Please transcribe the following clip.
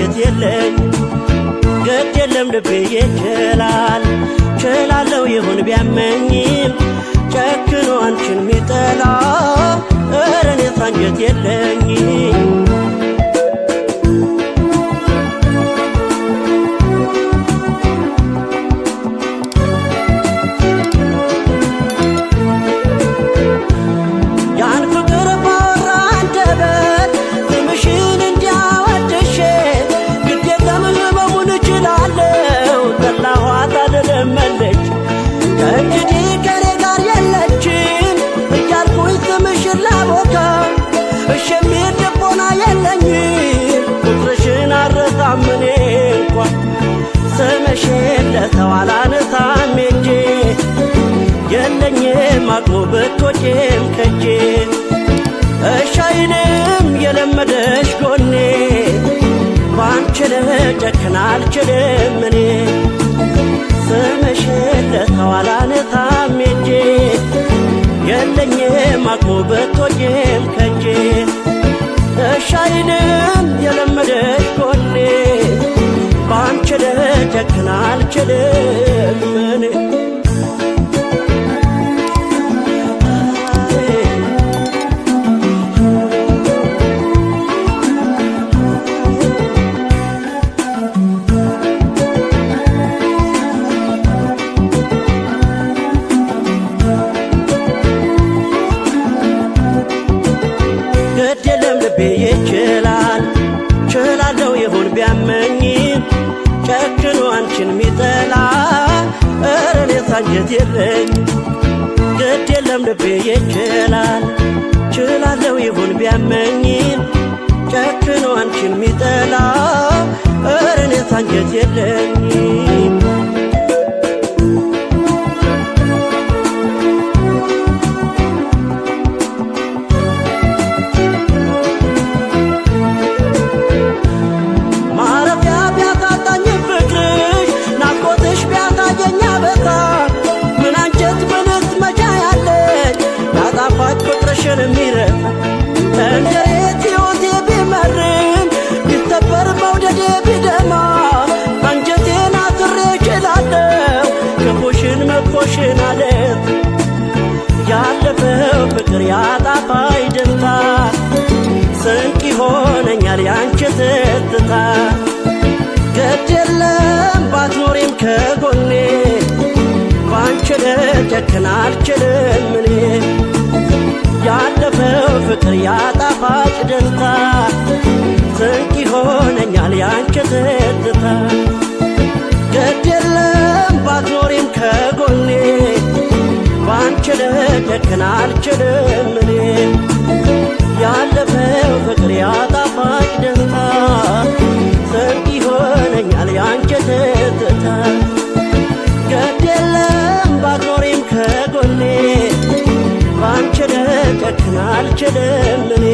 አንጀት የለኝ ግድ የለም ልቤ ይችላል ችላለው ይሁን ቢያመኝም ጨክኖ አንቺን ሚጠላ ኧረ እኔስ አንጀት የለኝ እንግዲህ ከኔ ጋር የለችም እያልኩኝ ስምሽን ላቦካ እሺ የሚል ልቦና የለኝም ቁጥርሽን አልረሳም እኔ እንኳን ስምሽን ለሰው አላነሳም ሄጄ የለኝም አቅሙ ብትወጪም ከጄ እሺ አይልም የለመደሽ ጎኔ ባንቺ ልጨክን አልችልም እኔ ስምሽን ለሰው አላነሳም ሄጄ የለኝም አቅሙ ብትወጪም ከጄ እሺ አይልም የለመደሽ ጎኔ ባንቺ ልጨክን አልችልም እኔ ይችላል ችላለው ይሁን ቢያመኝም ጨክኖ አንቺን ሚጠላ ኧረ እኔስ አንጀት የለኝ ግድ የለም ልቤ ይችላል ችላለው ይሁን ቢያመኝም ጨክኖ አንቺን ሚጠላ ኧረ እኔስ አንጀት የለኝም እንዴት ሕይወቴ ቢመርም ቢሰበር መውደዴ ቢደማ አንጀቴን አስሬ እችላለሁ ክፉሽን መጥፎሽን አለት ያለፈው ፍቅር ያጣፋኝ ደስታ ስንቅ ይሆነኛል ያንቺ ትዝታ ግድ የለም ባትኖሪም ከጎኔ ባንቺ ልጨክን አልችልም እኔ ያለፈው ፍቅር ያጣፋጭ ደስታ ስንቅ ይሆነኛል ያንቺ ትዝታ ግድ የለም ባትኖሪም ከጎኔ ባንቺ ልጨክን አልችልም እኔ ያለፈው ፍቅር ያጣፋጭ ደስታ ስንቅ ይሆነኛል ያንቺ ትዝታ ግድ የለም ባትኖሪም ከጎኔ ባንቺ ልጨክን አልችልም እኔ